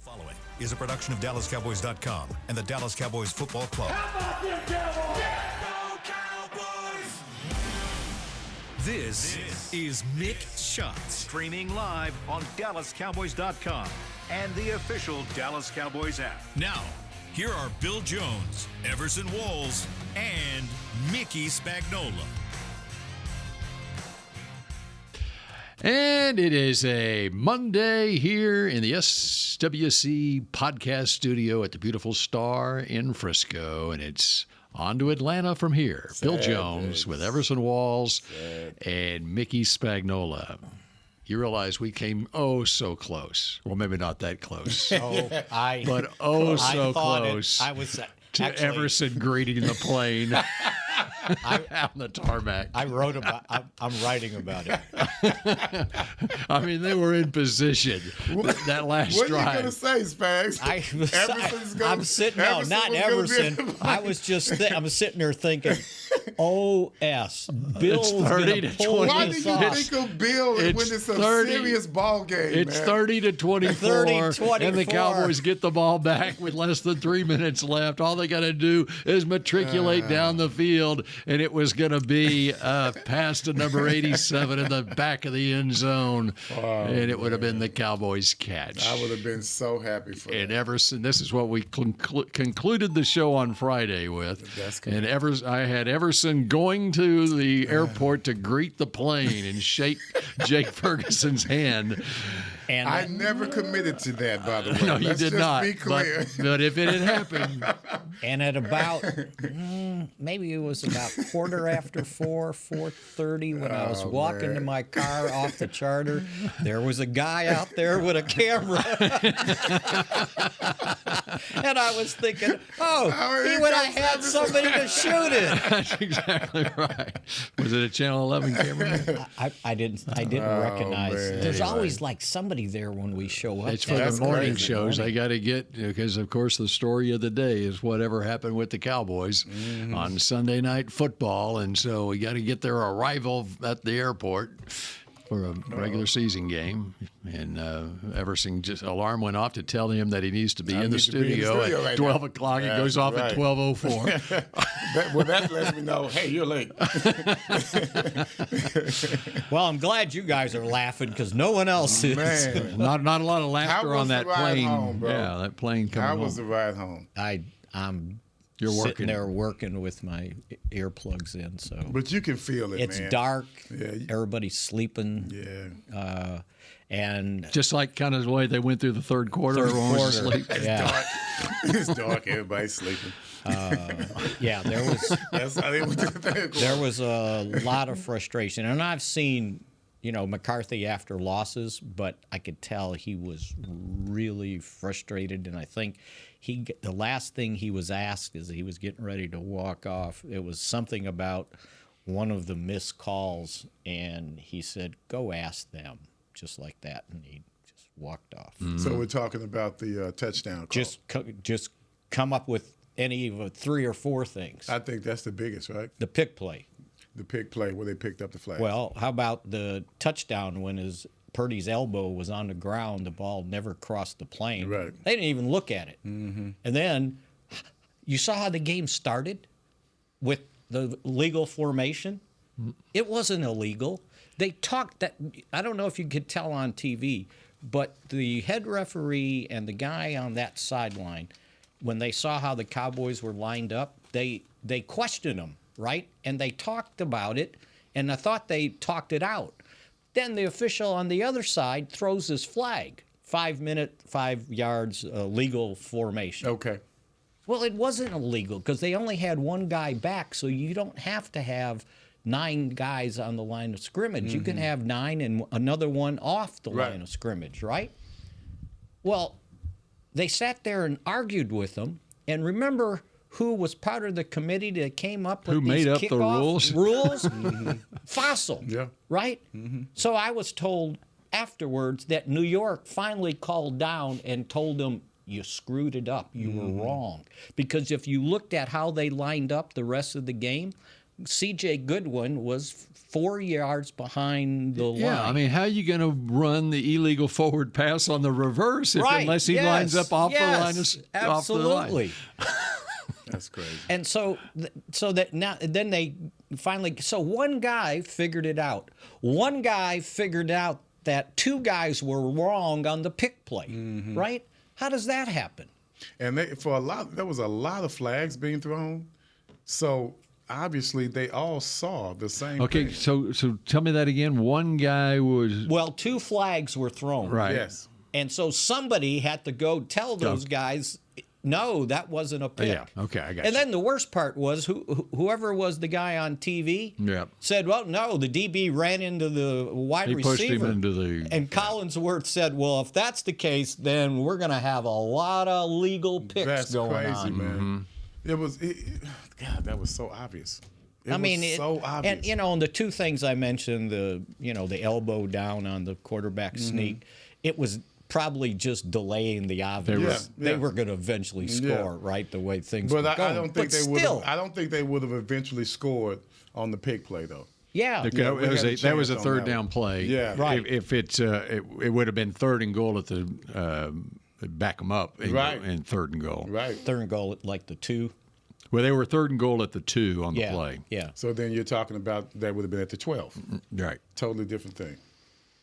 Following is a production of DallasCowboys.com and the Dallas Cowboys Football Club. How about them Cowboys? Go Cowboys! This is Mick Shots, streaming live on DallasCowboys.com and the official Dallas Cowboys app. Now, here are Bill Jones, Everson Walls, and Mickey Spagnola. And it is a Monday here in the SWC podcast studio at the beautiful Star in Frisco. And it's on to Atlanta from here. Bill Jones with Everson Walls and Mickey Spagnola. You realize we came so close. Well, maybe not that close. So close. I was to actually, Everson greeting the plane on the tarmac. I wrote about. I'm writing about it. I mean, they were in position that last What drive. are you going to say, Spags? I'm sitting. No, not Everson. I was just. I'm sitting there thinking, OS. Bill's It's 30 to 20. Why do you think of Bill when it's a serious ball game, It's man? 30-24, 30-24. and the Cowboys get the ball back with less than 3 minutes left. All they got to do is matriculate down the field, and it was going to be pass to number 87 in the back of the end zone, and it would have been the Cowboys' catch. I would have been so happy for And that. Everson, this is what we concluded the show on Friday with. That's cool. And I had Everson going to the airport to greet the plane and shake Jake Ferguson's hand. And I never committed to that, by the way. No, you Let's did just not. be clear. But if it had happened, and at about maybe it was about 4:30 when I was walking to my car off the charter, there was a guy out there with a camera, and I was thinking, he would have had somebody to shoot it. that's exactly right. Was it a Channel 11 camera? I didn't recognize. man. There's Anyway. always like somebody there when we show up. It's for the That's morning crazy. shows. I got to get, because, of course, the story of the day is whatever happened with the Cowboys on Sunday Night Football. And so we got to get their arrival at the airport for a regular season game. And Everson, just alarm went off to tell him that he needs to be in the need to be in the studio studio at right 12 now. o'clock. It That's goes off at right. 12:04. That lets me know, hey, you're late. Well, I'm glad you guys are laughing because no one else is. Man, not a lot of laughter was on that the ride plane. home, bro? Yeah, that plane coming how home. was the ride home? I'm You're sitting working. there working with my earplugs in. So But you can feel it, it's man. dark. Yeah. Everybody's sleeping. Yeah. And Just like kind of the way they went through the third quarter. third Everyone was quarter, asleep. yeah, It's dark. Everybody's sleeping. yeah, there was That's how they went to the third quarter. there was a lot of frustration, and I've seen McCarthy after losses, but I could tell he was really frustrated, and I think the last thing he was asked is he was getting ready to walk off. It was something about one of the missed calls, and he said, "Go ask them," just like that, and he just walked off. So we're talking about the touchdown call. Just come up with any of 3 or 4 things. I think that's the biggest, right? The pick play. The pick play where they picked up the flag. Well, how about the touchdown when Purdy's elbow was on the ground, the ball never crossed the plane. Right. They didn't even look at it. Mm-hmm. And then you saw how the game started with the legal formation. It wasn't illegal. They talked that. I don't know if you could tell on TV, but the head referee and the guy on that sideline, when they saw how the Cowboys were lined up, they questioned them, right? And they talked about it, and I thought they talked it out. Then the official on the other side throws his flag, 5 yards, legal formation. Okay. Well, it wasn't illegal because they only had one guy back, so you don't have to have 9 guys on the line of scrimmage. You can have 9 and another one off the Right. line of scrimmage, right? Well, they sat there and argued with them, and remember who was part of the committee that came up with Who these made up the kickoff rules? Fossil, Yeah. right? So I was told afterwards that New York finally called down and told them, you screwed it up. You were wrong. Because if you looked at how they lined up the rest of the game, C.J. Goodwin was 4 yards behind the line. Yeah, I mean, how are you going to run the illegal forward pass on the reverse unless he lines up off the line? Absolutely. That's crazy. And so that now then they finally. So one guy figured it out. One guy figured out that two guys were wrong on the pick play. Right? How does that happen? And there was a lot of flags being thrown. So obviously they all saw the same thing. So tell me that again. One guy was Well, two flags were thrown. right. Yes. And so somebody had to go tell those guys, no, that wasn't a pick. Yeah. Okay, I got And you. then the worst part was whoever was the guy on TV said, well, no, the DB ran into the wide receiver. He pushed him into the. And Collinsworth said, well, if that's the case, then we're going to have a lot of legal picks That's going crazy, on. man. God, that was so obvious. So obvious. And and the two things I mentioned, the elbow down on the quarterback sneak, it was probably just delaying the obvious. Yeah. They were going to eventually score, right? The way things were going. I don't think they would. Still, I don't think they would have eventually scored on the pick play though. yeah. That was a third down play. Yeah. Right. If it would have been 3rd and goal at the back them up in 3rd and goal. Right. Third and goal at like the 2. Well, they were 3rd and goal at the 2 on the play. Yeah. So then you're talking about that would have been at the 12. Right. Totally different thing.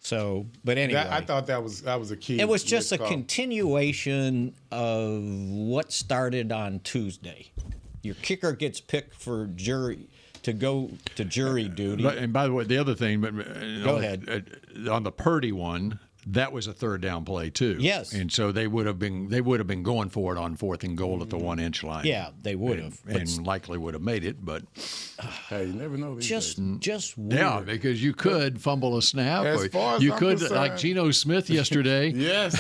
So, but anyway, I thought that was a key. it was just a call. continuation of what started on Tuesday. Your kicker gets picked for jury duty. And by the way, the other thing, Go ahead. On the Purdy one, that was a 3rd down play too. Yes. And so they would have been going for it on 4th and goal at the 1-inch line. Yeah, they would have. And likely would have made it, but Hey, you never know these Just days. weird. yeah, because you could fumble a snap, As or far as you I'm could concerned- like Geno Smith yesterday. Yes,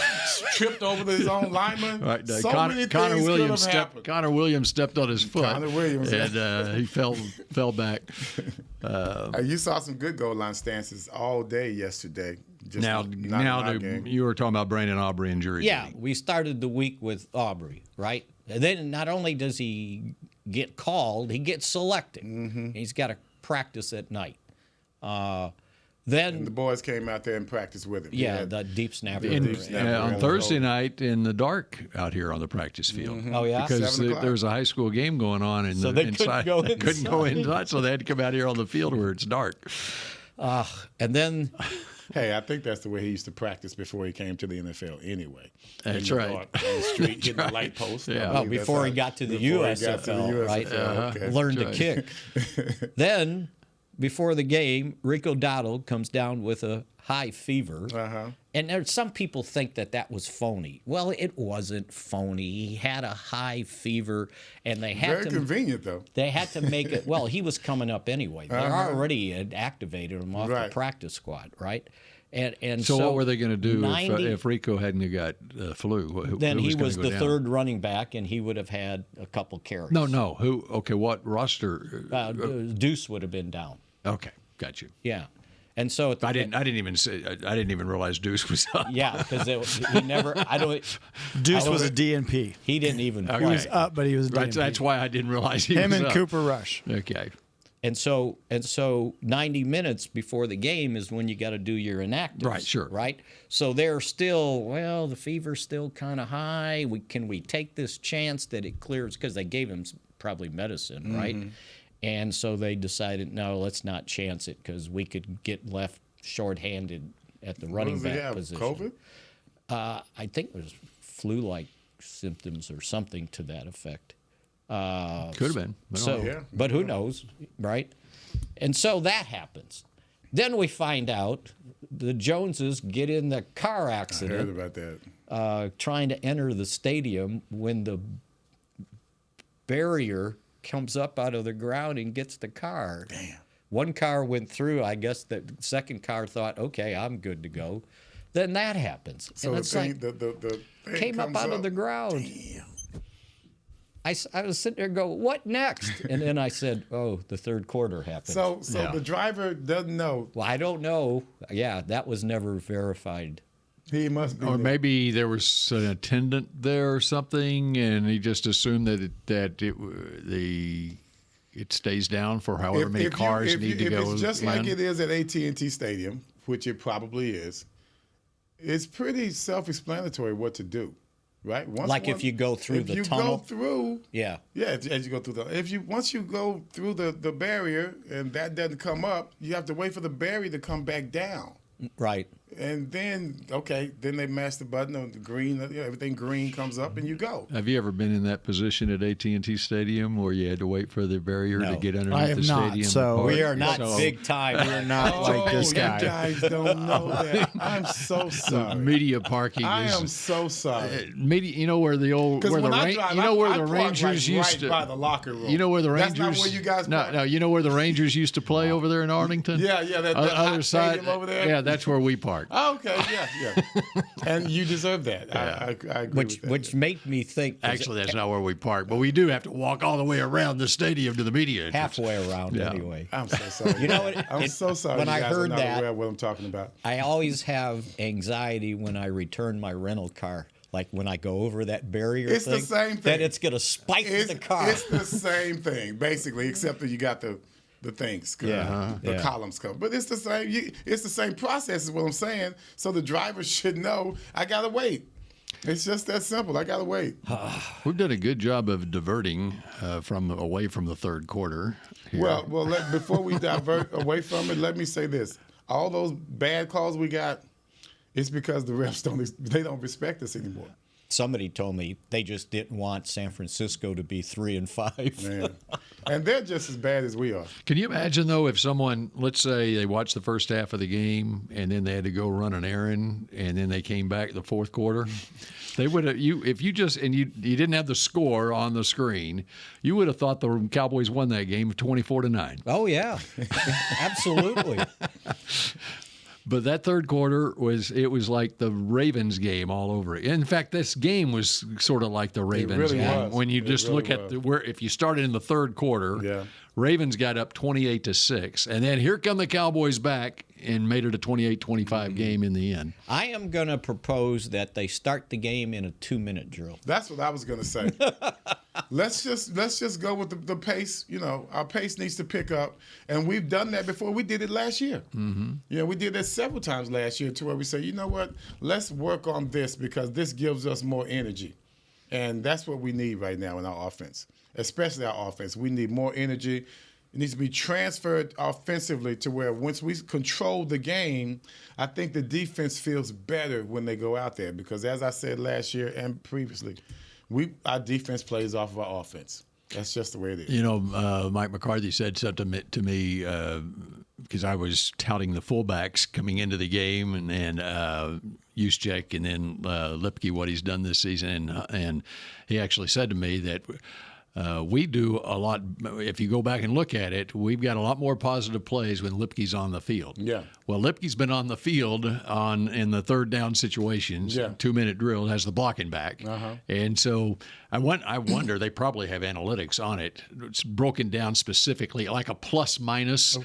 tripped over his own lineman. Right, So many Connor things Williams could have happened. Connor Williams stepped on his foot, Connor Williams. and he fell back. You saw some good goal line stances all day yesterday. Just Now, not in our game. you were talking about Brandon Aubrey and jury Yeah, duty. we started the week with Aubrey, right? And then not only does he get called, he gets selected. He's got to practice at night. Then The boys came out there and practiced with him. He yeah, had- the deep snapper. deep snapper. On Yeah. Thursday night in the dark out here on the practice field. Oh yeah, Because 7 o'clock. there was a high school game going on So they couldn't inside. go They couldn't go inside. inside, so they had to come out here on the field where it's dark. and then Hey, I think that's the way he used to practice before he came to the NFL anyway. That's In the right. dark, on the street, hitting the light post. Yeah. I believe that's before he how- got to the before he got to USFL, the right? Okay. learned to right. kick. Then before the game, Rico Dowdle comes down with a high fever. And there's some people think that was phony. Well, it wasn't phony. He had a high fever, and they had Very to convenient, though. they had to make it. Well, he was coming up anyway. They already had activated him off the Right. practice squad, right? And So, what were they going to do 90 if Rico hadn't got flu? then who he gonna was go the down? third running back, and he would have had a couple carries. No. Who? Okay, what roster? Deuce would have been down. Okay, got you. Yeah, and so I didn't even realize Deuce was up. Yeah, because he never. Deuce was a DNP. He didn't even Okay. play. He was up, but he was a DNP. That's why I didn't realize he Him was and up. Cooper Rush. Okay. And so 90 minutes before the game is when you got to do your inactives. Right, sure. Right? So they're still, the fever's still kind of high. Can we take this chance that it clears? Because they gave him probably medicine, right? And so they decided, no, let's not chance it because we could get left shorthanded at the running What does he back have, position. COVID? I think it was flu-like symptoms or something to that effect. Could have been. I don't So, know. Yeah. but who knows, right? And so that happens. Then we find out the Joneses get in the car I heard accident about that. trying to enter the stadium when the barrier comes up out of the ground and gets the car. Damn. One car went through. I guess the second car thought, okay, I'm good to go. Then that happens. So and the it's thing, like, the thing came up comes out of the ground. I was sitting there and go, what next? And then I said, oh, the third quarter happened. So Yeah. the driver doesn't know. Well, I don't know. Yeah, that was never verified. He must be. Or there. maybe there was an attendant there or something, and he just assumed that it stays down for however many cars need to go. If it's just in. like it is at AT&T Stadium, which it probably is, it's pretty self-explanatory what to do, right? If you go through the tunnel. Go through, yeah, as you go through once you go through the barrier and that doesn't come up, you have to wait for the barrier to come back down. Right. And then they mash the button on the green. Everything green comes up, and you go. Have you ever been in that position at AT&T Stadium where you had to wait for the barrier to get underneath I have the not, stadium? so we are not big time. We're not like this guy. You guys don't know that. I'm so sorry. Media parking. I am so sorry. Media. You know where the old where the Rangers used to by the locker room. You know where the Rangers. That's not where you guys. No. You know where the Rangers used to play over there in Arlington? Yeah. That other side over there. Yeah, that's where we park. Oh, okay. Yeah. And you deserve that. Yeah. I agree with that. Which made me think. Actually, that's not where we park, but we do have to walk all the way around the stadium to the media entrance. Halfway around, anyway. I'm so sorry. You know what? I'm so sorry. When you I guys heard are not that, aware of what I'm talking about. I always have anxiety when I return my rental car. Like when I go over that barrier It's the same thing. That it's going to spike the car. It's the same thing, basically, except that you got the things, the columns come. But it's the same. It's the same process, is what I'm saying. So the driver should know. I gotta wait. It's just that simple. I gotta wait. We've done a good job of diverting away from the third quarter. Here. Well. Before we divert away from it, let me say this: all those bad calls we got, it's because the refs don't respect us anymore. Somebody told me they just didn't want San Francisco to be 3-5. Man. And they're just as bad as we are. Can you imagine, though, if someone, let's say they watched the first half of the game and then they had to go run an errand and then they came back the fourth quarter? They would have you didn't have the score on the screen, you would have thought the Cowboys won that game 24-9. Oh yeah, absolutely. But that third quarter was like the Ravens game all over. In fact, this game was sort of like the Ravens game. When you just look at if you started in the third quarter, Ravens got up 28-6, and then here come the Cowboys back and made it a 28-25 game in the end. I am going to propose that they start the game in a 2-minute drill. That's what I was going to say. Let's just go with the pace. You know, our pace needs to pick up, and we've done that before. We did it last year. Mm-hmm. You know, we did that several times last year to where we say, you know what, let's work on this because this gives us more energy, and that's what we need right now in our offense, especially our offense. We need more energy. It needs to be transferred offensively to where once we control the game, I think the defense feels better when they go out there because, as I said last year and previously, our defense plays off of our offense. That's just the way it is. You know, Mike McCarthy said something to me because I was touting the fullbacks coming into the game and Juszczyk and then Lipke, what he's done this season. And he actually said to me that we do a lot. If you go back and look at it, we've got a lot more positive plays when Lipke's on the field. Yeah. Well, Lipke's been on the field in the third down situations, 2-minute drill, has the blocking back. Uh-huh. And so I wonder, they probably have analytics on it. It's broken down specifically, like a plus minus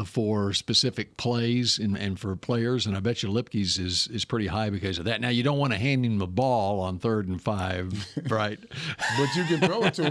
for specific plays and for players. And I bet you Lipke's is pretty high because of that. Now, you don't want to hand him the ball on 3rd and 5, right? But you can throw it to him.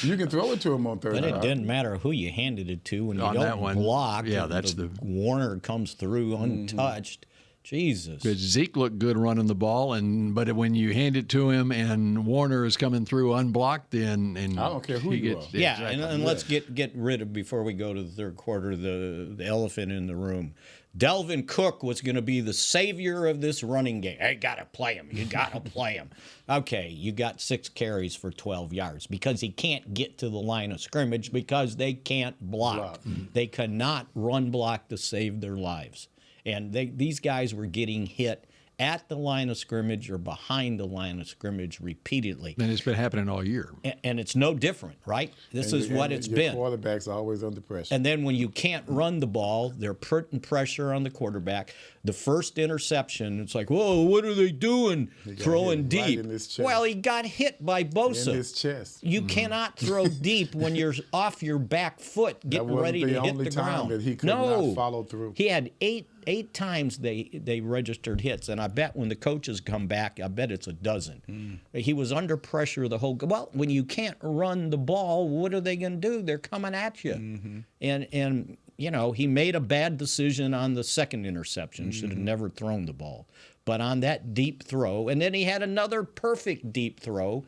You can throw it to him on 3rd and 5. But it didn't matter who you handed it to when you on don't block. Yeah, that's Warner comes through untouched. Jesus. Because Zeke looked good running the ball, but when you hand it to him and Warner is coming through unblocked, and I don't care who you are. Yeah, exactly. and let's get rid of, before we go to the third quarter, the elephant in the room. Delvin Cook was going to be the savior of this running game. Hey, got to play him. You got to play him. Okay, you got 6 carries for 12 yards because he can't get to the line of scrimmage because they can't block. They cannot run block to save their lives. And these guys were getting hit at the line of scrimmage or behind the line of scrimmage repeatedly. And it's been happening all year. And it's no different, right? This is what it's been. Your quarterback's always under pressure. And then when you can't run the ball, they're putting pressure on the quarterback. The first interception, it's like, whoa, what are they doing? Throwing deep. Right in his chest. Well, he got hit by Bosa. In his chest. You cannot throw deep when you're off your back foot, getting ready to hit the ground. That was the only time that he could not follow through. He had 8 8 times they registered hits, and I bet when the coaches come back, I bet it's a dozen. He was under pressure the whole. Well, when you can't run the ball, what are they going to do? They're coming at you, and you know, he made a bad decision on the second interception. Should have never thrown the ball, but on that deep throw, and then he had another perfect deep throw.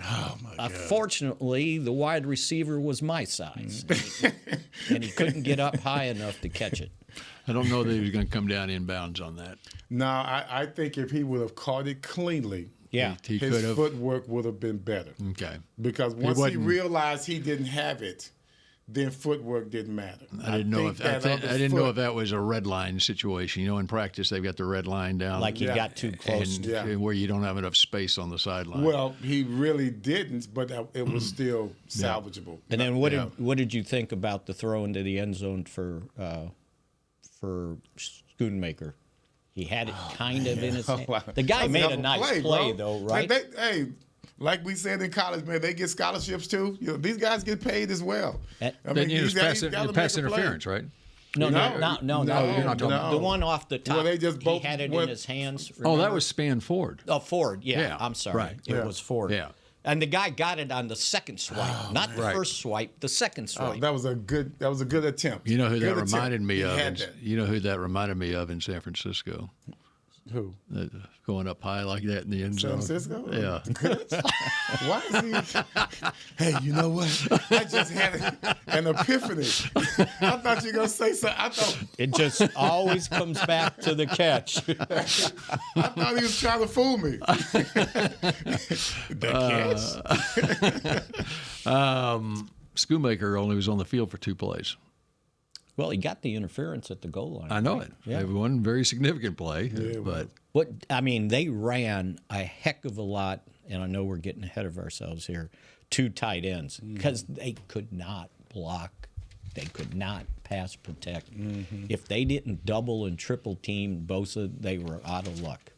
Oh my God. Fortunately, the wide receiver was my size, and he couldn't get up high enough to catch it. I don't know that he was going to come down inbounds on that. No, I think if he would have caught it cleanly, Yeah, He his could have. footwork would have been better. Okay. Because once he wasn't- realized he didn't have it, then footwork didn't matter. I didn't know think if that other I didn't know foot- if that was a red line situation. You know, in practice they've got the red line down, like he Yeah. got too close. and, Yeah. and where you don't have enough space on the sideline. Well, he really didn't, but it was still salvageable. And then what did you think about the throw into the end zone for Schoonmaker? He had it kind of in his hand. Wow. The guy That's made hell a of nice play, bro. though, right? Hey, like we said in college, man, they get scholarships too. You know, these guys get paid as well. That- then you he's just gotta pass make a play. interference, right? No, No, you're not no, talking no. the one off the top. Well, they just he both had it in went- his hands. Oh, that remember? was Span Ford. Oh, Ford. Yeah, Yeah, I'm sorry. right. It Yeah. was Ford. Yeah. And the guy got it on the second swipe, not the Right. first swipe, the second Oh, swipe. that was a good attempt. You know who Good that attempt. reminded me He of? had that. You know who that reminded me of in San Francisco? Who? Going up high like that in the end zone. San Francisco? Yeah. Why is he? Hey, you know what? I just had an epiphany. I thought you were gonna say something. I thought It just always comes back to the catch. he was trying to fool me. The catch. Schoonmaker only was on the field for 2 plays. Well, he got the interference at the goal line. I know it. Yeah. One very significant play, but They ran a heck of a lot, and I know we're getting ahead of ourselves here, 2 tight ends, because they could not block. They could not pass protect. If they didn't double and triple team Bosa, they were out of luck.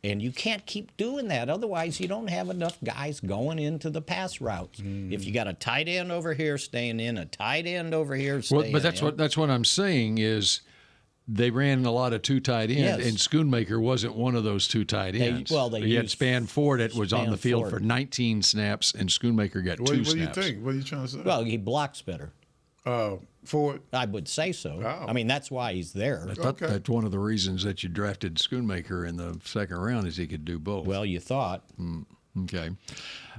And you can't keep doing that. Otherwise, you don't have enough guys going into the pass routes. If you got a tight end over here staying in, a tight end over here staying in. but that's what I'm saying is they ran a lot of 2 tight ends, Yes. and Schoonmaker wasn't one of those 2 tight ends. they you had used Span Ford that was on the field Ford. for 19 snaps, and Schoonmaker got 2 What do you snaps. think? What are you trying to say? Well, he blocks better. Ford. I would say so. Oh. I mean, that's why he's there. I thought Okay. that's one of the reasons that you drafted Schoonmaker in the second round is he could do both. Well, you thought. Okay.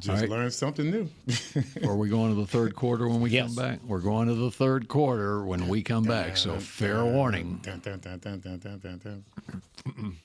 Just right. learned something new. Are we going to the third quarter when we Yes. come back? We're going to the third quarter when we come back, so fair warning. Dun, dun, dun, dun, dun, dun, dun, dun.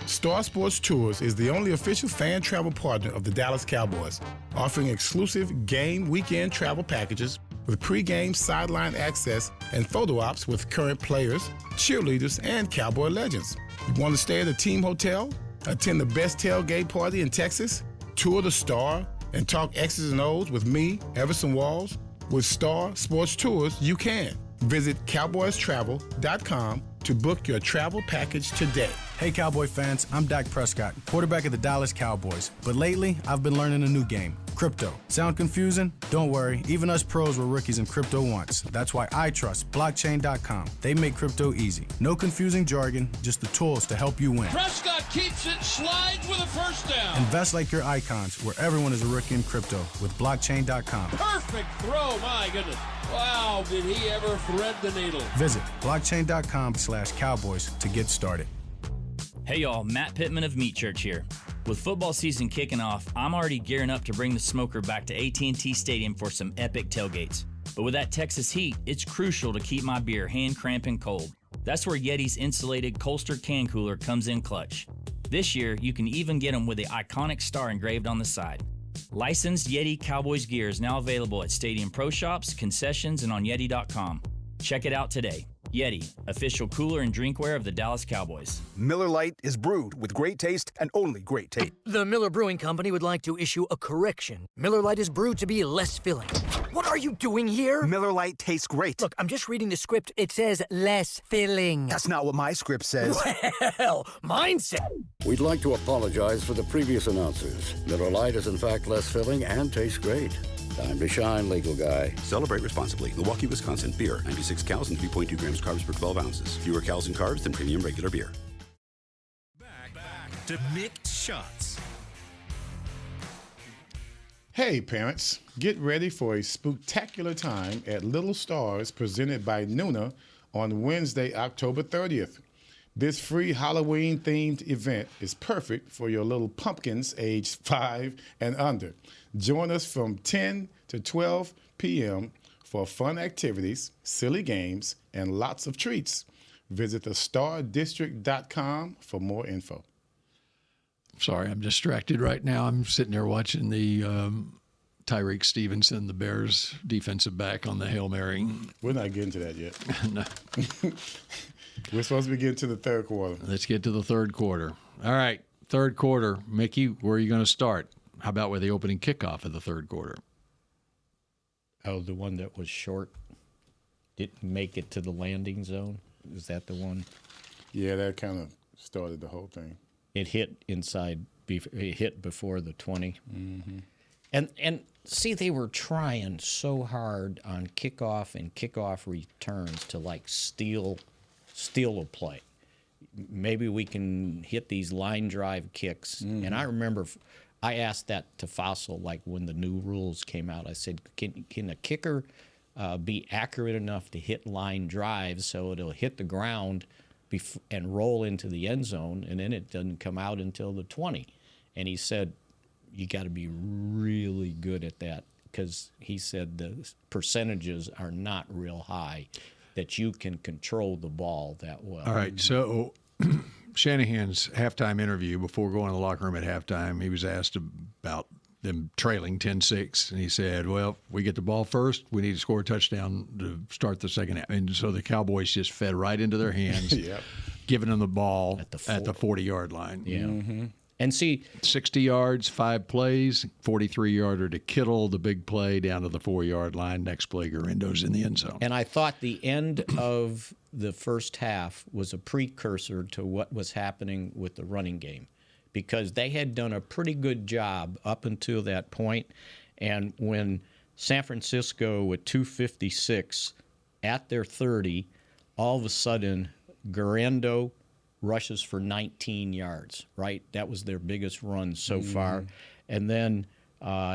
Star Sports Tours is the only official fan travel partner of the Dallas Cowboys, offering exclusive game weekend travel packages with pre-game sideline access and photo ops with current players, cheerleaders, and Cowboy legends. You want to stay at a team hotel, attend the best tailgate party in Texas, tour the Star, and talk X's and O's with me, Everson Walls? With Star Sports Tours, you can. Visit cowboystravel.com to book your travel package today. Hey Cowboy fans, I'm Dak Prescott, quarterback of the Dallas Cowboys. But lately, I've been learning a new game, crypto. Sound confusing? Don't worry, even us pros were rookies in crypto once. That's why I trust blockchain.com. They make crypto easy. No confusing jargon, just the tools to help you win. Prescott keeps it, slides with a first down. Invest like your icons, where everyone is a rookie in crypto with blockchain.com. Perfect throw, my goodness. Wow, did he ever thread the needle. Visit blockchain.com/cowboys to get started. Hey y'all, Matt Pittman of Meat Church here. With football season kicking off, I'm already gearing up to bring the smoker back to AT&T Stadium for some epic tailgates. But with that Texas heat, it's crucial to keep my beer hand cramping cold. That's where Yeti's insulated Colster can cooler comes in clutch. This year, you can even get them with the iconic star engraved on the side. Licensed Yeti Cowboys gear is now available at Stadium Pro Shops, concessions, and on Yeti.com. Check it out today. Yeti, official cooler and drinkware of the Dallas Cowboys. Miller Lite is brewed with great taste and only great taste. The Miller Brewing Company would like to issue a correction. Miller Lite is brewed to be less filling. What are you doing here? Miller Lite tastes great. Look, I'm just reading the script. It says less filling. That's not what my script says. Well, mine said. We'd like to apologize for the previous announcers. Miller Lite is in fact less filling and tastes great. Time to shine, legal guy. Celebrate responsibly. Milwaukee, Wisconsin. Beer, 96 cows and 3.2 grams carbs per 12 ounces. Fewer cows and carbs than premium regular beer. Back to Mick Shots. Hey parents, get ready for a spooktacular time at Little Stars presented by Nuna on Wednesday, October 30th. This free Halloween-themed event is perfect for your little pumpkins aged 5 and under. Join us from 10 to 12 p.m. for fun activities, silly games, and lots of treats. Visit thestardistrict.com for more info. Sorry, I'm distracted right now. I'm sitting there watching the Tyreek Stevenson, the Bears defensive back, on the Hail Mary. We're not getting to that yet. No. We're supposed to be getting to the third quarter. Let's get to the third quarter. All right, third quarter. Mickey, where are you going to start? How about with the opening kickoff of the third quarter? Oh, the one that was short, didn't make it to the landing zone? Is that the one? Yeah, that kind of started the whole thing. It hit inside, it hit before the 20. Mm-hmm. And see, they were trying so hard on kickoff and kickoff returns to like steal a play. Maybe we can hit these line drive kicks. Mm-hmm. And I remember I asked that to Fossil, like when the new rules came out. I said, can a kicker be accurate enough to hit line drives so it'll hit the ground and roll into the end zone, and then it doesn't come out until the 20? And he said, you got to be really good at that, because he said the percentages are not real high that you can control the ball that well. All right, so Shanahan's halftime interview before going to the locker room at halftime, he was asked about them trailing 10-6, and he said, well, we get the ball first, we need to score a touchdown to start the second half. And so the Cowboys just fed right into their hands, yep, giving them the ball at the 40-yard line. Yeah. Mm-hmm. And see, 60 yards, 5 plays, 43-yarder to Kittle, the big play down to the 4-yard line. Next play, Garindo's in the end zone. And I thought the end of the first half was a precursor to what was happening with the running game, because they had done a pretty good job up until that point. And when San Francisco, with 2:56 at their 30, all of a sudden, Garindo rushes for 19 yards, right? That was their biggest run so far. And then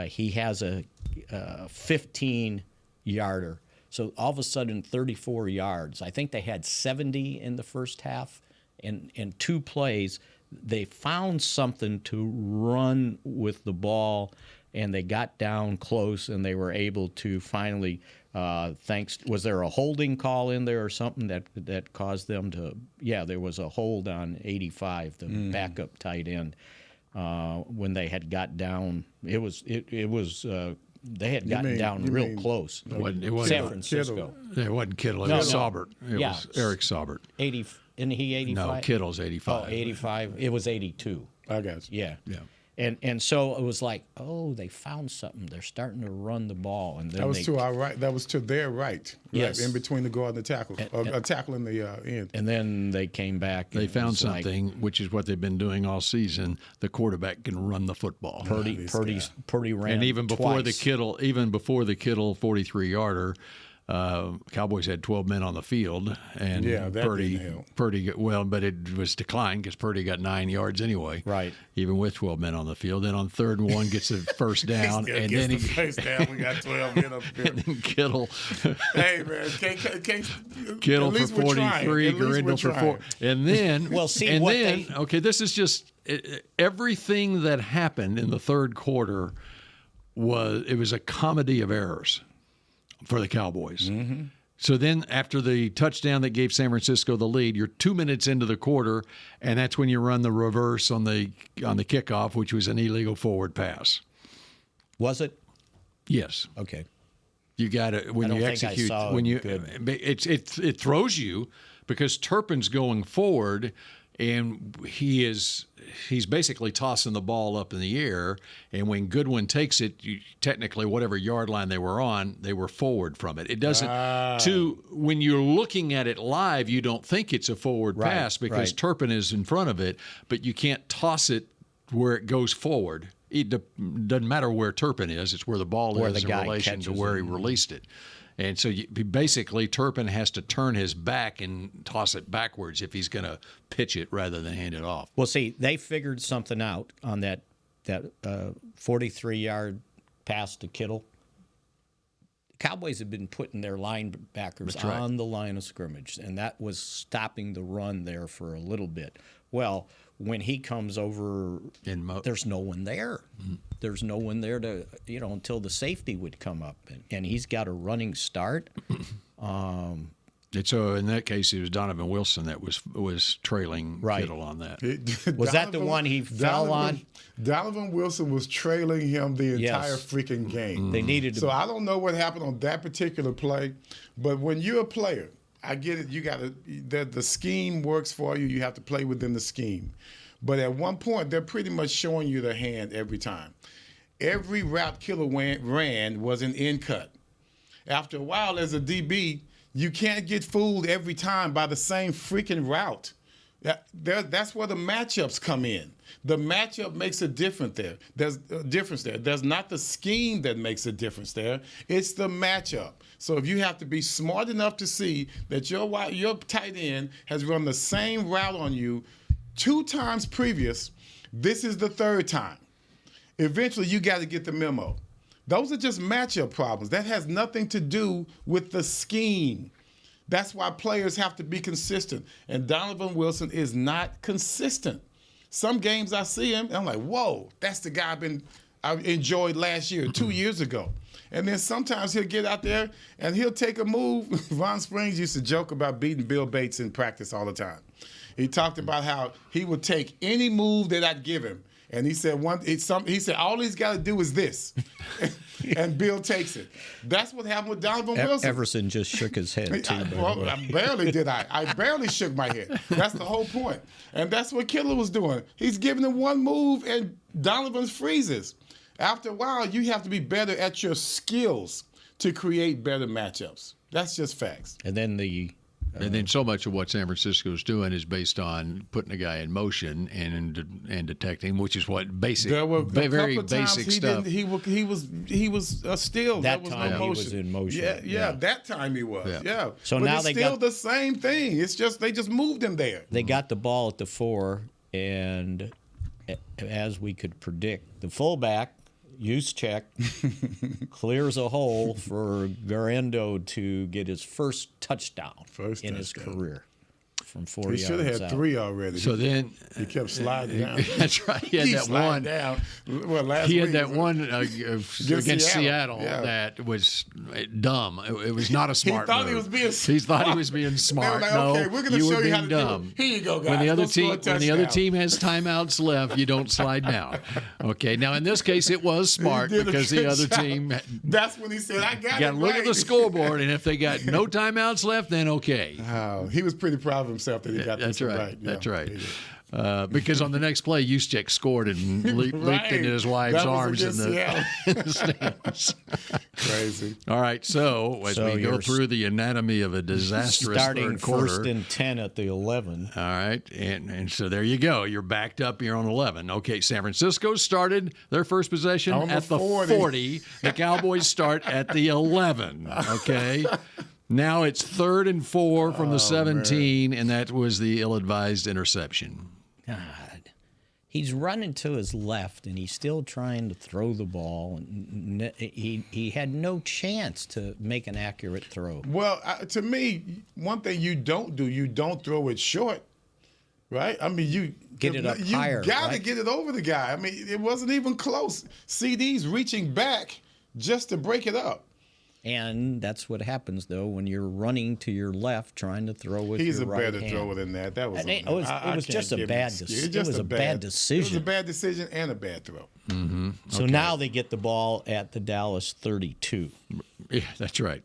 he has a 15-yarder. So all of a sudden, 34 yards. I think they had 70 in the first half. And 2 plays, they found something to run with the ball, and they got down close, and they were able to finally, was there a holding call in there or something that caused them to? Yeah, there was a hold on 85, the backup tight end, when they had got down. It was they had gotten down real close. It wasn't San Francisco. It wasn't Kittle. It was Saubert. It Yeah. was Eric Saubert. Isn't he 85? No, Kittle's 85. Oh, 85. It was 82. I got you. Yeah. Yeah. And so it was like, oh, they found something. They're starting to run the ball, and then that was to our right. That was to their right. Yes. Right, in between the guard and the tackle, a tackle in the end. And then they came back. They found something, which is what they've been doing all season. The quarterback can run the football. Purdy ran. And even before twice. the Kittle 43-yarder. Cowboys had 12 men on the field, and Purdy but it was declined because Purdy got 9 yards anyway. Right. Even with 12 men on the field. Then on 3rd and 1 gets the first down, and then he first down. We got 12 men up there. And then Kittle. Hey man, Kittle for 43, Garindo for 4, and then okay, this is just everything that happened in the third quarter was a comedy of errors for the Cowboys. Mm-hmm. So then after the touchdown that gave San Francisco the lead, you're 2 minutes into the quarter, and that's when you run the reverse on the kickoff, which was an illegal forward pass. Was it? Yes. Okay. You got to when you execute it throws you because Turpin's going forward, and he's basically tossing the ball up in the air, and when Goodwin takes it, technically whatever yard line they were on, they were forward from it. It doesn't when you're looking at it live, you don't think it's a forward pass because Turpin is in front of it, but you can't toss it where it goes forward. doesn't matter where Turpin is; it's where the ball Where is the in guy relation to catches where it. he released it. And so basically, Turpin has to turn his back and toss it backwards if he's going to pitch it rather than hand it off. Well, see, they figured something out on that 43-yard pass to Kittle. Cowboys have been putting their linebackers on the line of scrimmage, and that was stopping the run there for a little bit. Well, when he comes over, there's no one there. Mm-hmm. There's no one there to, until the safety would come up, and he's got a running start. So in that case, it was Donovan Wilson that was trailing Kittle on that. Was that the one he fell on? Donovan Wilson was trailing him the entire freaking game. They needed to. So I don't know what happened on that particular play, but when you're a player, I get it. You got to the scheme works for you. You have to play within the scheme. But at one point, they're pretty much showing you their hand every time. Every route Kittle ran was an in cut. After a while, as a DB, you can't get fooled every time by the same freaking route. That's where the matchups come in. The matchup makes a difference there. There's a difference there. There's not the scheme that makes a difference there. It's the matchup. So if you have to be smart enough to see that your tight end has run the same route on you 2 times previous, this is the 3rd time. Eventually, you got to get the memo. Those are just matchup problems. That has nothing to do with the scheme. That's why players have to be consistent. And Donovan Wilson is not consistent. Some games I see him, and I'm like, whoa, that's the guy I enjoyed last year, 2 years ago. And then sometimes he'll get out there and he'll take a move. Von Springs used to joke about beating Bill Bates in practice all the time. He talked about how he would take any move that I'd give him. And he said he said all he's got to do is this, and Bill takes it. That's what happened with Donovan Wilson. Everson just shook his head too. I barely did. I barely shook my head. That's the whole point. And that's what Kittle was doing. He's giving him one move, and Donovan freezes. After a while, you have to be better at your skills to create better matchups. That's just facts. And then so much of what San Francisco is doing is based on putting a guy in motion and detecting, which is what very basic stuff. He was still. That was time no he was in motion. Yeah, that time he was. Yeah. So but now it's they still got the same thing. It's just they just moved him there. They got the ball at the 4, and as we could predict, the fullback. Juszczyk clears a hole for Garendo to get his first touchdown in his career from 40 yards. He should have had 3 already. So then he kept sliding down. That's right. He had that one. Down. Well, last he week, had that one against Seattle that was dumb. It was not a smart move. He thought he was being smart. Like, no, okay, we're going to show you how to dumb. do it. Here you go, guys. When the other team has timeouts left, you don't slide down. Okay. Now in this case, it was smart because the other team. That's when he said, "I got it." Got to look at the scoreboard, and if they got no timeouts left, then okay. He was pretty proud of himself that he got this right. Yeah, that's right. Because on the next play, Juszczyk scored and leaped into his wife's arms in the stands. Crazy. All right, so as we go through the anatomy of a disastrous starting third quarter. First and 10 at the 11. All right, and so there you go. You're backed up. You're on 11. Okay, San Francisco started their first possession at the 40. The Cowboys start at the 11. Okay. Now it's 3rd and 4 from the 17, and that was the ill-advised interception. God, he's running to his left, and he's still trying to throw the ball. And he had no chance to make an accurate throw. Well, to me, one thing you don't throw it short, right? I mean, you get it up higher. You got to get it over the guy. I mean, it wasn't even close. CD's reaching back just to break it up. And that's what happens, though, when you're running to your left trying to throw with your right hand. He's a better thrower than that. That was it was just a bad decision. It was a bad decision. It was a bad decision and a bad throw. Mm-hmm. So now they get the ball at the Dallas 32. Yeah, that's right.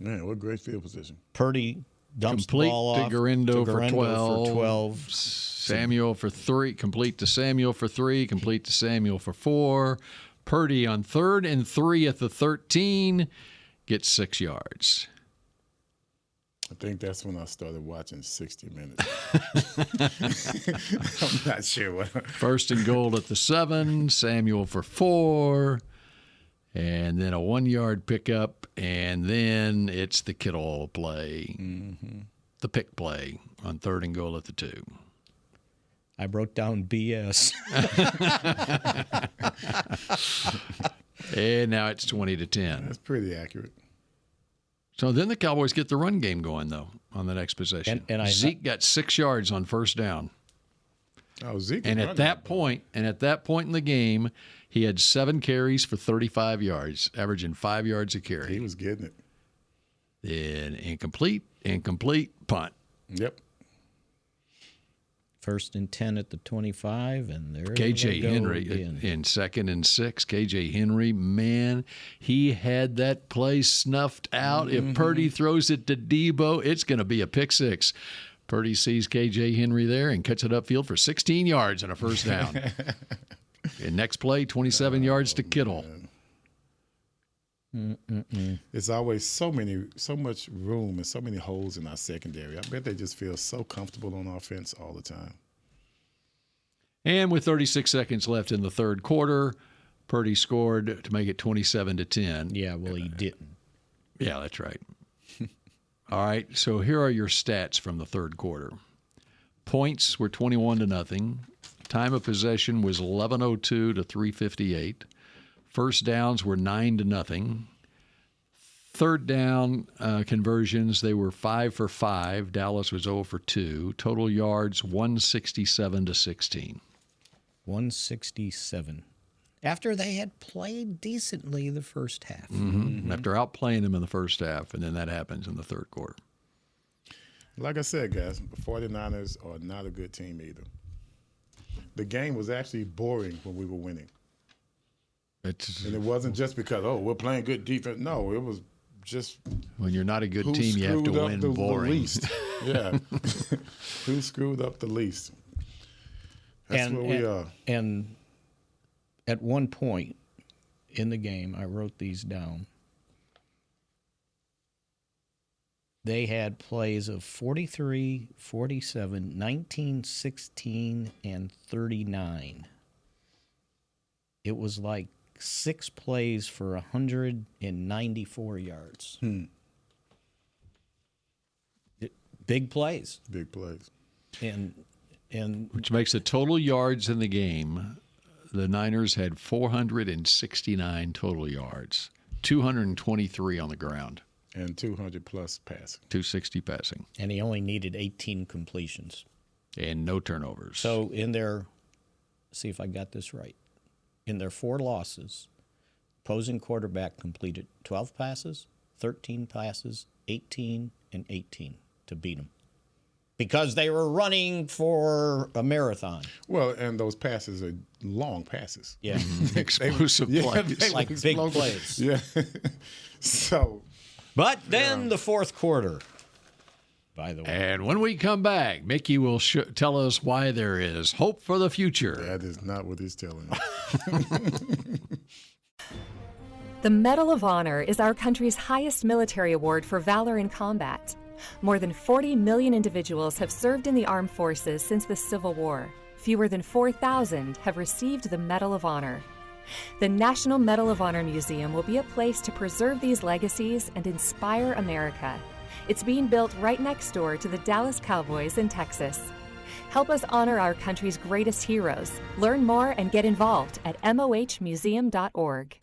Man, what great field position. Purdy dumps the ball off to Garendo for 12. Samuel for 3. Complete to Samuel for 3. Complete to Samuel for 4. Purdy on 3rd and 3 at the 13 gets 6 yards. I think that's when I started watching 60 Minutes. I'm not sure what. 1st and goal at the 7, Samuel for 4, and then a 1-yard pickup, and then it's the Kittle play, the pick play on 3rd and goal at the 2. I wrote down BS. And now it's 20-10. That's pretty accurate. So then the Cowboys get the run game going, though, on the next possession. And Zeke got 6 yards on 1st down. Oh, Zeke. And at that point in the game, he had 7 carries for 35 yards, averaging 5 yards a carry. He was getting it. Then incomplete, punt. Yep. 1st and 10 at the 25, and there KJ Henry again. in 2nd and 6. KJ Henry, man, he had that play snuffed out. If Purdy throws it to Debo, it's going to be a pick 6. Purdy sees KJ Henry there and cuts it upfield for 16 yards and a 1st down. And next play, 27 yards to Kittle. It's always so much room and so many holes in our secondary. I bet they just feel so comfortable on offense all the time. And with 36 seconds left in the 3rd quarter, Purdy scored to make it 27-10. Yeah, well, he didn't. Yeah, that's right. All right, so here are your stats from the 3rd quarter. Points were 21-0. Time of possession was 11:02 to 3:58. 1st downs were 9-0. 3rd down conversions, they were 5 for 5. Dallas was 0 for 2. Total yards, 167 to 16. 167. After they had played decently the first half. After outplaying them in the first half, and then that happens in the 3rd quarter. Like I said, guys, the 49ers are not a good team either. The game was actually boring when we were winning. And it wasn't just because, we're playing good defense. No, it was just when you're not a good team, you have to win boring. The least. Yeah. Who screwed up the least? That's where we are. And at one point in the game, I wrote these down. They had plays of 43, 47, 19, 16, and 39. It was like 6 plays for 194 yards. Big plays. Big plays. And which makes the total yards in the game. The Niners had 469 total yards, 223 on the ground. And 200-plus passing. 260 passing. And he only needed 18 completions. And no turnovers. So in their, see if I got this right, in their 4 losses, opposing quarterback completed 12 passes, 13 passes, 18, and 18 to beat them. Because they were running for a marathon. Well, and those passes are long passes. Yeah. Explosive plays. Like big plays. Yeah. So. But then the 4th quarter, by the way. And when we come back, Mickey will tell us why there is hope for the future. That is not what he's telling me. The Medal of Honor is our country's highest military award for valor in combat. More than 40 million individuals have served in the armed forces since the Civil War. Fewer than 4,000 have received the Medal of Honor. The National Medal of Honor Museum will be a place to preserve these legacies and inspire America. It's being built right next door to the Dallas Cowboys in Texas. Help us honor our country's greatest heroes. Learn more and get involved at mohmuseum.org.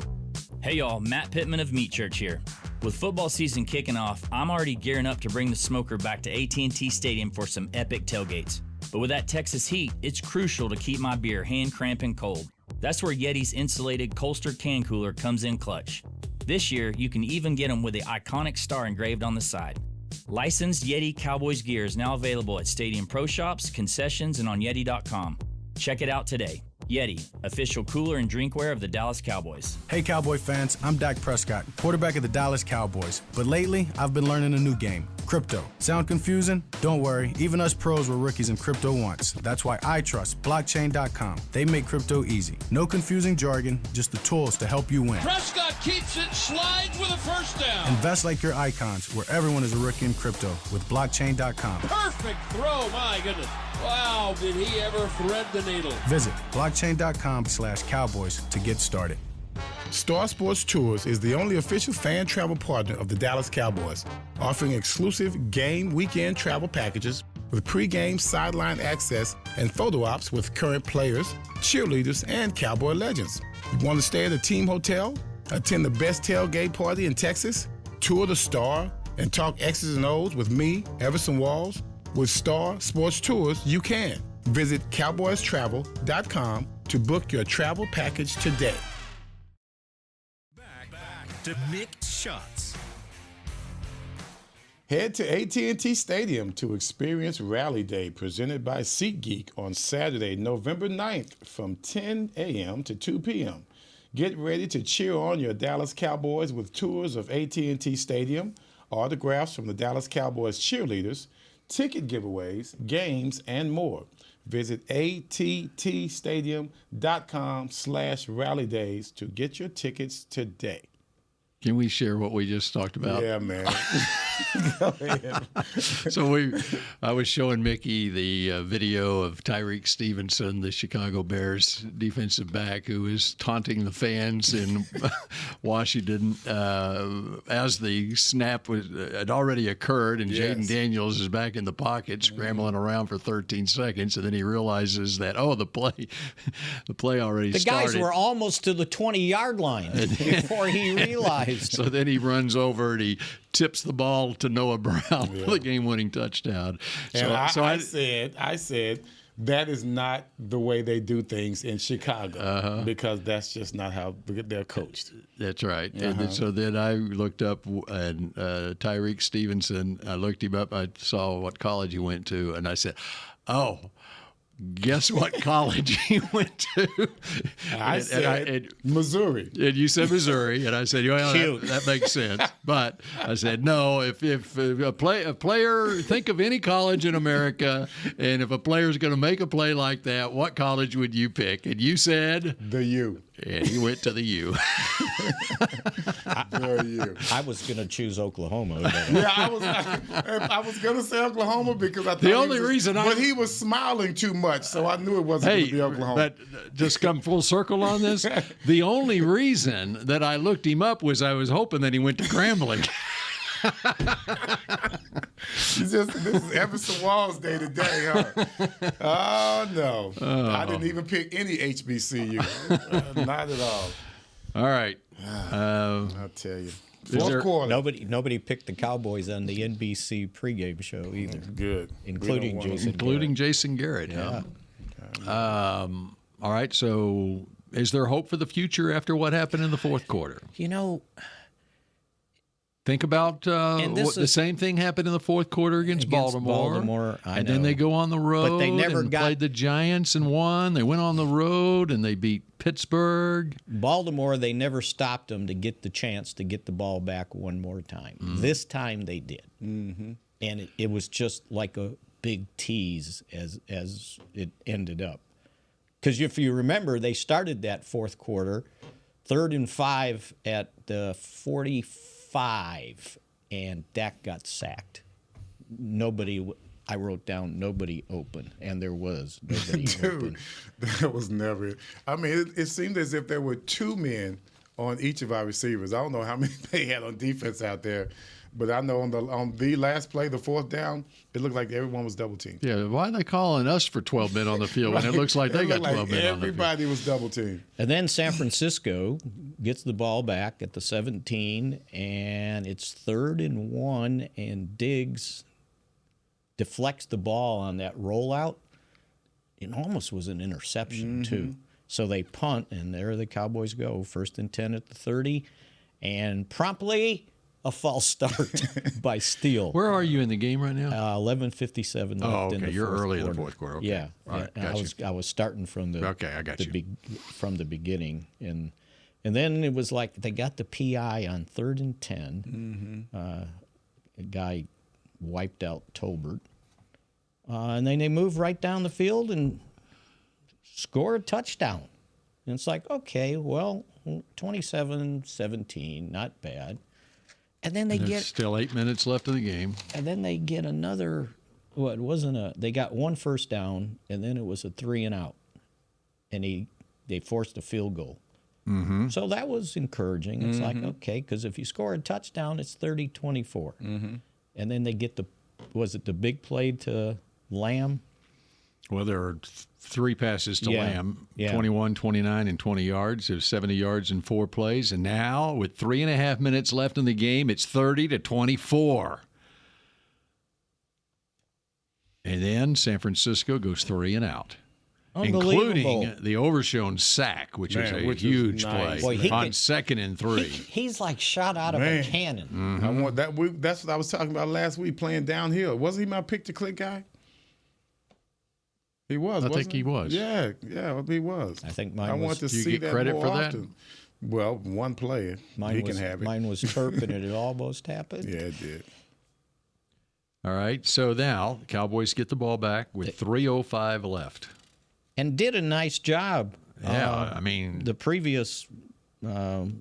Hey y'all, Matt Pittman of Meat Church here. With football season kicking off, I'm already gearing up to bring the smoker back to AT&T Stadium for some epic tailgates. But with that Texas heat, it's crucial to keep my beer hand cramping cold. That's where Yeti's insulated Colster can cooler comes in clutch. This year, you can even get them with the iconic star engraved on the side. Licensed Yeti Cowboys gear is now available at Stadium Pro Shops, concessions, and on Yeti.com. Check it out today. Yeti, official cooler and drinkware of the Dallas Cowboys. Hey Cowboy fans, I'm Dak Prescott, quarterback of the Dallas Cowboys. But lately, I've been learning a new game, Crypto. Sound confusing? Don't worry. Even us pros were rookies in crypto once. That's why I trust blockchain.com. They make crypto easy. No confusing jargon, just the tools to help you win. Prescott keeps it, slides with a first down. Invest like your icons, where everyone is a rookie in crypto with blockchain.com. Perfect throw, my goodness. Wow, did he ever thread the needle. Visit blockchain.com/Cowboys to get started. Star Sports Tours is the only official fan travel partner of the Dallas Cowboys, offering exclusive game weekend travel packages with pre-game sideline access and photo ops with current players, cheerleaders, and Cowboy legends. You want to stay at a team hotel, attend the best tailgate party in Texas, tour the Star, and talk X's and O's with me, Everson Walls? With Star Sports Tours, you can. Visit cowboystravel.com to book your travel package today. Back to Mick Shots. Head to AT&T Stadium to experience Rally Day presented by SeatGeek on Saturday, November 9th from 10 a.m. to 2 p.m. Get ready to cheer on your Dallas Cowboys with tours of AT&T Stadium, autographs from the Dallas Cowboys cheerleaders, ticket giveaways, games, and more. Visit attstadium.com/rallydays to get your tickets today. Can we share what we just talked about? Yeah, man. Go ahead. So I was showing Mickey the video of Tyreek Stevenson, the Chicago Bears defensive back, who is taunting the fans in Washington as the snap had already occurred, and Jaden Daniels is back in the pocket scrambling around for 13 seconds, and then he realizes that the play already started. The guys were almost to the 20-yard line before he realized. So then he runs over and he tips the ball to Noah Brown for the game-winning touchdown. And I said that is not the way they do things in Chicago because that's just not how they're coached. That's right. And so then I looked up and Tyreek Stevenson. I looked him up. I saw what college he went to, and I said, "Oh, guess what college he went to?" I said Missouri. And you said Missouri, and I said, well, that makes sense. But I said, no, if a player, think of any college in America, and if a player is going to make a play like that, what college would you pick? And you said? The U. And he went to the U. The U. I was going to choose Oklahoma. Yeah, I was going to say Oklahoma because I thought but he was smiling too much, so I knew it wasn't going to be Oklahoma. But just come full circle on this. The only reason that I looked him up was I was hoping that he went to Grambling. This is Everson Walls Day today, huh? Oh, no. I didn't even pick any HBCU. Not at all. All right. I'll tell you. Fourth quarter. Nobody picked the Cowboys on the NBC pregame show either. Good. Including Jason Garrett. Yeah. All right. So is there hope for the future after what happened in the fourth quarter? Think about the same thing happened in the fourth quarter against Baltimore. Then they go on the road but they never played the Giants and won. They went on the road and they beat Pittsburgh. Baltimore, they never stopped them to get the chance to get the ball back one more time. This time they did. And it was just like a big tease as it ended up. Because if you remember, they started that fourth quarter, 3rd and 5 at the 45, and Dak got sacked. I wrote down nobody open, and there was nobody open. That was never. I mean, it seemed as if there were 2 men on each of our receivers. I don't know how many they had on defense out there, but I know on the last play, the 4th down, it looked like everyone was double teamed. Yeah, why are they calling us for 12 men on the field when it looks like they got 12 men on the field? Everybody was double teamed. And then San Francisco gets the ball back at the 17, and it's 3rd and 1, and Diggs deflects the ball on that rollout. It almost was an interception, too. So they punt, and there the Cowboys go. 1st and 10 at the 30, and promptly a false start by Steele. Where are you in the game right now? 11:57 left in the You're fourth early quarter. in the fourth quarter. Okay. Yeah. All right, I was starting from the I got you. From the beginning, and then it was like they got the PI on 3rd and 10. A guy wiped out Tolbert. And then they move right down the field and score a touchdown. And it's like, okay, well, 27-17, not bad. And then There's still 8 minutes left in the game. And then they get another. Well, it wasn't they got one first down, and then it was a 3-and-out, and they forced a field goal. Mm-hmm. So that was encouraging. It's like, okay, because if you score a touchdown, it's 30-24. Mm-hmm. And then they get was it the big play to Lamb? Well, there are 3 passes to Lamb, Yeah. 21, 29, and 20 yards. It was 70 yards in 4 plays. And now, with 3.5 minutes left in the game, it's 30-24. And then San Francisco goes 3-and-out, including the Overshown sack, which was a huge nice. play Boy, on 2nd and 3. He's like shot out of a cannon. Mm-hmm. I want that. That's what I was talking about last week, playing downhill. Wasn't he my pick-to-click guy? He was. I think he was. Yeah, he was. I think mine I was. want to Do you see get that credit more for that? often. Well, one player. He can have it. Mine was Turpin, and it almost happened. Yeah, it did. All right, so now the Cowboys get the ball back with 3:05 left. And did a nice job. Yeah, I mean, the previous to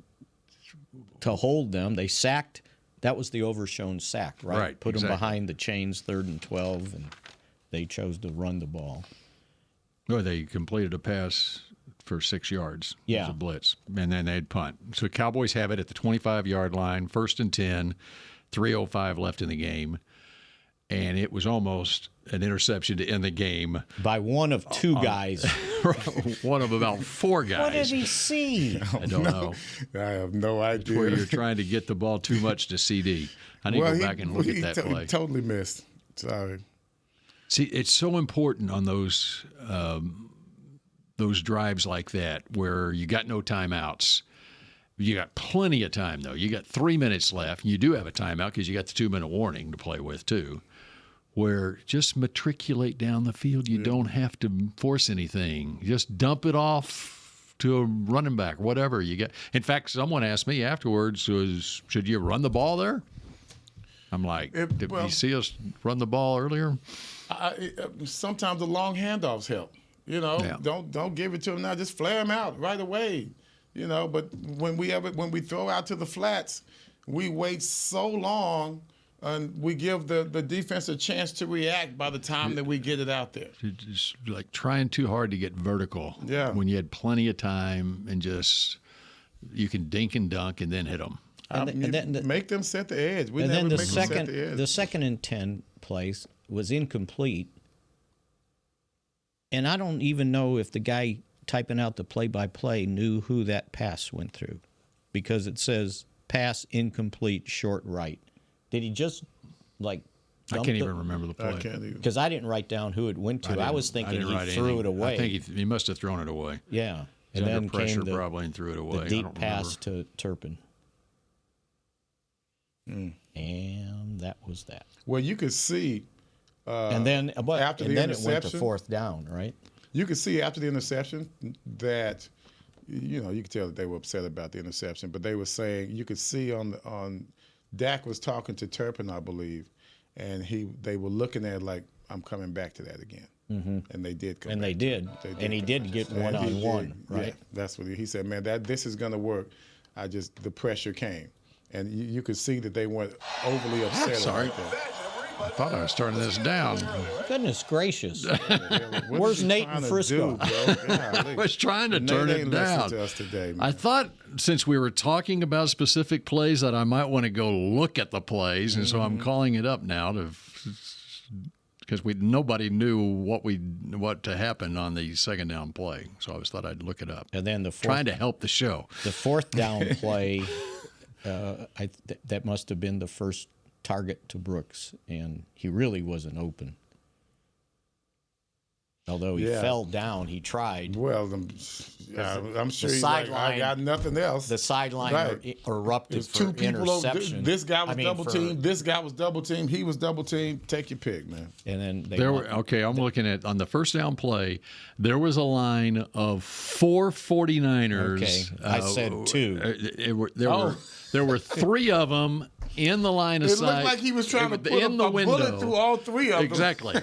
hold them, they sacked. That was the Overshown sack, right? Right, Put them exactly. behind the chains, 3rd and 12, and they chose to run the ball. well, they completed a pass for 6 yards. It Yeah. was a blitz, and then they'd punt. So Cowboys have it at the 25-yard line, 1st and 10, 3:05 left in the game. And it was almost an interception to end the game. By one of 2 guys. One of about 4 guys. What did he see? I don't know. I have no idea. Where you're trying to get the ball too much to CD. I need to go back and look at that play. He totally missed. Sorry. See, it's so important on those drives like that where you got no timeouts. You got plenty of time, though. You got 3 minutes left. You do have a timeout because you got the 2-minute warning to play with, too, where just matriculate down the field. You don't have to force anything. Just dump it off to a running back, whatever you get. In fact, someone asked me afterwards, should you run the ball there? I'm like, did you see us run the ball earlier? Sometimes the long handoffs help. You know, don't give it to them now. Just flare them out right away. You know, but when we throw out to the flats, we wait so long, and we give the defense a chance to react by the time that we get it out there. Just like trying too hard to get vertical. Yeah. When you had plenty of time and just you can dink and dunk and then hit them. And then make them set the edge. We and never then the make them set second, the edge. the 2nd and 10 place was incomplete. And I don't even know if the guy typing out the play-by-play knew who that pass went through, because it says pass incomplete, short right. Did he just I can't even remember the play. I can't either. Because I didn't write down who it went to. I was thinking he threw it away. I think he must have thrown it away. Yeah. He's And under then pressure came probably and threw it away. the I deep don't pass remember. to Turpin. And that was that. Well, you could see. And then after the it went to interception, 4th down, right? You could see after the interception that, you could tell that they were upset about the interception, but they were saying, you could see on Dak was talking to Turpin, I believe, and they were looking at it like, I'm coming back to that again. Mm-hmm. And they did come And back. they did. And he did get one-on-one, right? Yeah, that's what he said, man, this is going to work. The pressure came. And you could see that they weren't overly upset. Sorry. About that. I thought I was turning this down. Goodness gracious. Where's Nate in Frisco? I was trying to turn it down. To us today, man. I thought since we were talking about specific plays that I might want to go look at the plays, and so I'm calling it up now because nobody knew what to happen on the 2nd down play. So I thought I'd look it up. And then trying to help the show. The 4th down play, that must have been the first target to Brooks, and he really wasn't open. Although he fell down, he tried. Well, I'm sure he's like, I got nothing else. The sideline erupted for two people interception. This guy was double teamed. This guy was double teamed. He was double teamed. Take your pick, man. And then I'm looking at on the first down play. There was a line of 4 49ers. Okay, I said 2. There were 3 of them in the line of sight. It looked like he was trying to put in the window. bullet through all 3 of them. Exactly.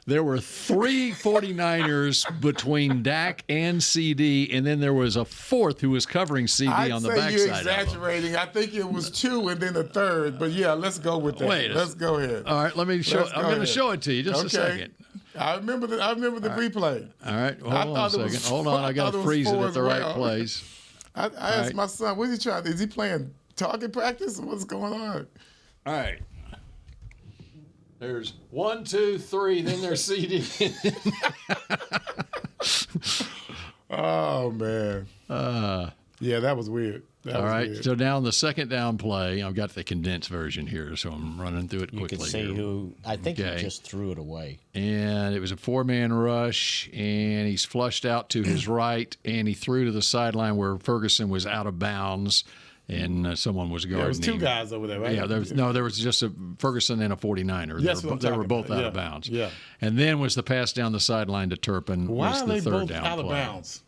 There were 3 49ers between Dak and CD, and then there was a 4th who was covering CD on the backside. I'd say you're exaggerating. I think it was 2 and then a 3rd. But yeah, let's go with that. Let's go ahead. All right, let me show. I'm going to show it to you just a second. I remember the replay. All right, hold on a second. Hold on, I got to freeze it at the right place. I asked my son, what is he trying to do? Is he playing target practice? What's going on? All right. There's 1, 2, 3, then there's CD. Oh, man. Yeah, that was weird. All right, so now on the second down play, I've got the condensed version here, so I'm running through it quickly. You can see who, I think he just threw it away. And it was a 4-man rush, and he's flushed out to his right, and he threw to the sideline where Ferguson was out of bounds, and someone was guarding him. There was 2 guys over there, right? Yeah, there was just a Ferguson and a 49er. Yes, they were both out of bounds. Yeah. And then was the pass down the sideline to Turpin. Why are they both down out of play. bounds?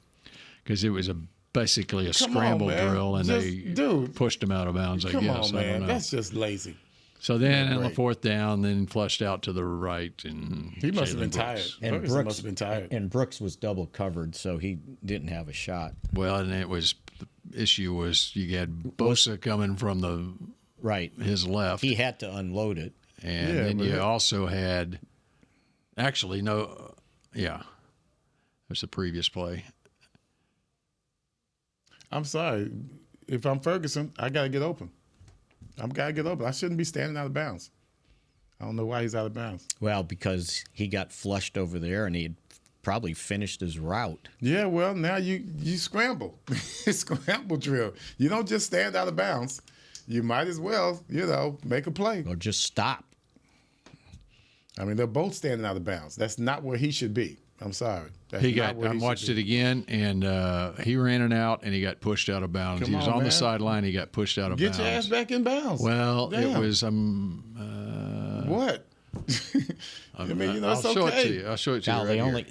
Because it was basically a scramble drill, and they pushed him out of bounds, I guess. Come on, man. I don't know. That's just lazy. So then on the 4th down, then flushed out to the right. And he must have been tired. And Brooks must have been tired. And Brooks was double covered, so he didn't have a shot. Well, and the issue was you had Bosa coming from his left. He had to unload it. And then you also had there's the previous play. I'm sorry. If I'm Ferguson, I got to get open. I shouldn't be standing out of bounds. I don't know why he's out of bounds. Well, because he got flushed over there and he had probably finished his route. Yeah, well, now you scramble. Scramble drill. You don't just stand out of bounds. You might as well, make a play. Or just stop. I mean, they're both standing out of bounds. That's not where he should be. I'm sorry. I watched it again, and he ran it out, and he got pushed out of bounds. He was on the sideline. He got pushed out of bounds. Get your ass back in bounds. Well, Damn. it was what? I mean, it's okay. Show it to you. I'll show it to you.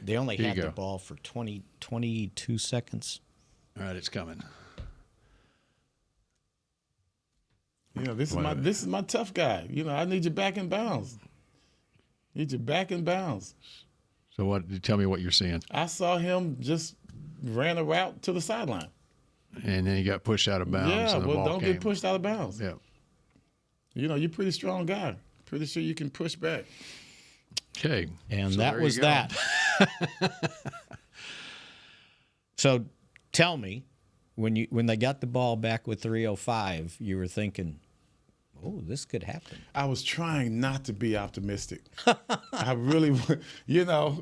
They only had the ball for 22 seconds. All right, it's coming. This is my tough guy. I need you back in bounds. So tell me what you're seeing. I saw him just ran a route to the sideline. And then he got pushed out of bounds. Yeah, don't get pushed out of bounds. Yeah. You're a pretty strong guy. Pretty sure you can push back. Okay. And so that was that. So tell me, when they got the ball back with 3:05, you were thinking, oh, this could happen. I was trying not to be optimistic. I really,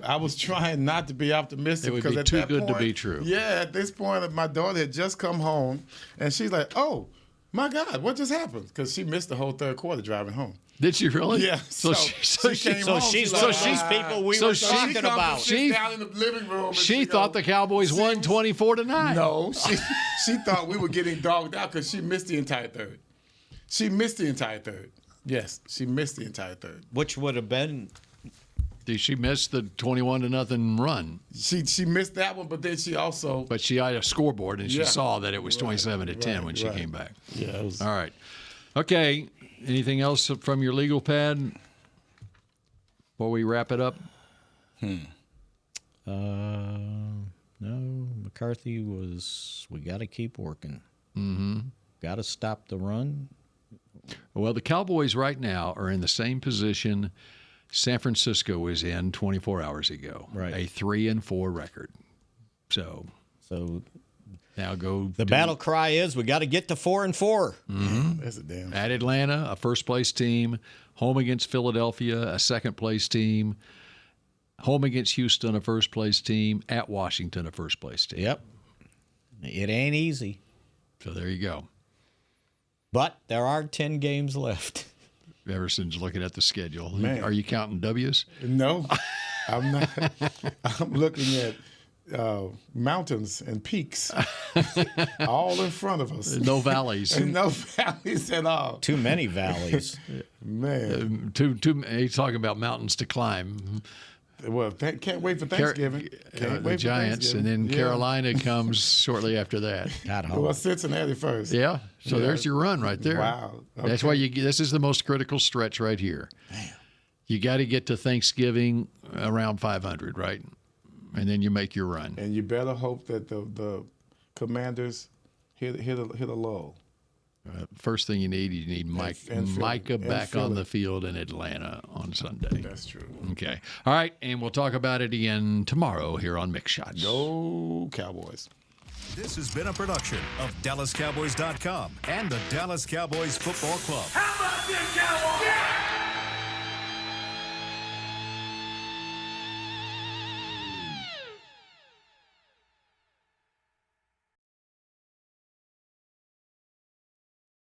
I was trying not to be optimistic. It would be too good to be true. Yeah, at this point, my daughter had just come home, and she's like, oh, my God, what just happened? Because she missed the whole 3rd quarter driving home. Did she really? Yeah. So she's one of these people we were talking about. She down in the living room. She thought the Cowboys won 24-9. No, she thought we were getting dogged out because she missed the entire 3rd. She missed the entire 3rd. Yes, she missed the entire 3rd. Which would have been. Did she miss the 21-0 run? She missed that one, but then she also. But she had a scoreboard and she saw that it was 27-10 when she came back. Yeah. All right. Okay. Anything else from your legal pad before we wrap it up? No. McCarthy was. We got to keep working. Mm-hmm. Got to stop the run. Well, the Cowboys right now are in the same position San Francisco was in 24 hours ago. Right. A 3-4 record. So now go. The battle cry is we got to get to 4-4. Mm-hmm. That's a damn. At Atlanta, a first-place team. Home against Philadelphia, a second-place team. Home against Houston, a first-place team. At Washington, a first-place team. Yep. It ain't easy. So there you go. But there are 10 games left. Everson's looking at the schedule. Man. Are you counting W's? No. I'm not. I'm looking at mountains and peaks all in front of us. No valleys. And no valleys at all. Too many valleys. Man. He's talking about mountains to climb. Well, can't wait for Thanksgiving. The Giants, and then Carolina comes shortly after that. Well, Cincinnati first. Yeah, so there's your run right there. Wow. Okay. That's why this is the most critical stretch right here. Man. You got to get to Thanksgiving around 500, right? And then you make your run. And you better hope that the Commanders hit a lull. First thing you need Micah back on the field in Atlanta on Sunday. That's true. Okay. All right, and we'll talk about it again tomorrow here on Mick Shots. Go Cowboys. This has been a production of DallasCowboys.com and the Dallas Cowboys Football Club. How about this, Cowboys? Yeah!